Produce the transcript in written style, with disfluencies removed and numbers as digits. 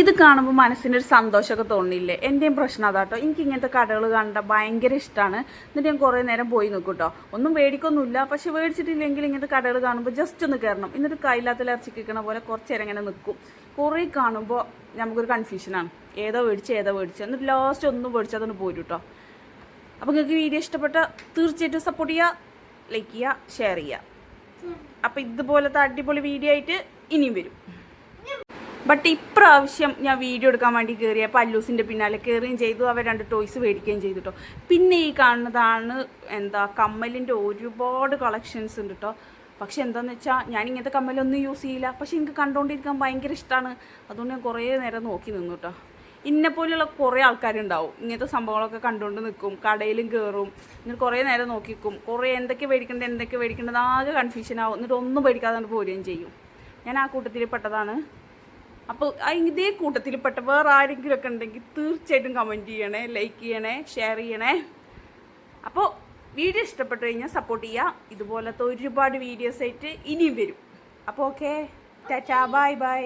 ഇത് കാണുമ്പോൾ മനസ്സിനൊരു സന്തോഷമൊക്കെ തോന്നില്ലേ? എൻ്റെയും പ്രശ്നം അതാട്ടോ. എനിക്ക് ഇങ്ങനത്തെ കടകൾ കണ്ട ഭയങ്കര ഇഷ്ടമാണ്. എന്നിട്ട് ഞാൻ കുറേ നേരം പോയി നിൽക്കും കേട്ടോ. ഒന്നും മേടിക്കൊന്നുമില്ല, പക്ഷെ മേടിച്ചിട്ടില്ലെങ്കിൽ ഇങ്ങനത്തെ കടകൾ കാണുമ്പോൾ ജസ്റ്റ് ഒന്ന് കയറണം. എന്നിട്ട് കയ്യില്ലാത്ത ഇറച്ചി കിക്കണ പോലെ കുറച്ച് നേരം ഇങ്ങനെ നിൽക്കും. കുറേ കാണുമ്പോൾ നമുക്കൊരു കൺഫ്യൂഷനാണ്, ഏതോ മേടിച്ച് എന്നിട്ട് ലാസ്റ്റ് ഒന്നും മേടിച്ചതൊന്ന് പോരും കേട്ടോ. അപ്പോൾ നിങ്ങൾക്ക് വീഡിയോ ഇഷ്ടപ്പെട്ട തീർച്ചയായിട്ടും സപ്പോർട്ട് ചെയ്യുക, ലൈക്ക് ചെയ്യുക, ഷെയർ ചെയ്യുക. അപ്പോൾ ഇതുപോലത്തെ അടിപൊളി വീഡിയോ ആയിട്ട് ഇനിയും വരും. ബട്ട് ഇപ്രാവശ്യം ഞാൻ വീഡിയോ എടുക്കാൻ വേണ്ടി കയറിയപ്പോൾ അല്ലൂസിൻ്റെ പിന്നാലെ കയറുകയും ചെയ്തു. അവർ 2 ടോയ്സ് മേടിക്കുകയും ചെയ്തു കേട്ടോ. പിന്നെ ഈ കാണുന്നതാണ് കമ്മലിൻ്റെ ഒരുപാട് കളക്ഷൻസ് ഉണ്ട് കേട്ടോ. പക്ഷെ എന്താണെന്ന് വെച്ചാൽ ഞാൻ ഇങ്ങനത്തെ കമ്മലൊന്നും യൂസ് ചെയ്യില്ല, പക്ഷെ എനിക്ക് കണ്ടുകൊണ്ടിരിക്കാൻ ഭയങ്കര ഇഷ്ടമാണ്. അതുകൊണ്ട് ഞാൻ കുറേ നേരം നോക്കി നിന്നു കേട്ടോ. ഇന്നെപ്പോലെയുള്ള കുറേ ആൾക്കാരുണ്ടാവും ഇങ്ങനത്തെ സംഭവങ്ങളൊക്കെ കണ്ടുകൊണ്ട് നിൽക്കും, കടയിലും കയറും, എന്നിട്ട് കുറേ നേരം നോക്കിക്കും. കുറേ എന്തൊക്കെ മേടിക്കേണ്ടത് ആകെ കൺഫ്യൂഷൻ ആവും. എന്നിട്ട് ഒന്നും മേടിക്കാതെ പോരുകയും ചെയ്യും. ഞാൻ ആ കൂട്ടത്തിൽ പെട്ടതാണ്. അപ്പോൾ ഇതേ കൂട്ടത്തിൽപ്പെട്ട വേറെ ആരെങ്കിലുമൊക്കെ ഉണ്ടെങ്കിൽ തീർച്ചയായിട്ടും കമൻറ്റ് ചെയ്യണേ, ലൈക്ക് ചെയ്യണേ, ഷെയർ ചെയ്യണേ. അപ്പോൾ വീഡിയോ ഇഷ്ടപ്പെട്ടു കഴിഞ്ഞാൽ സപ്പോർട്ട് ചെയ്യുക. ഇതുപോലത്തെ ഒരുപാട് വീഡിയോസായിട്ട് ഇനിയും വരും. അപ്പോൾ ഓക്കെ, ടാറ്റാ, ബൈ ബൈ.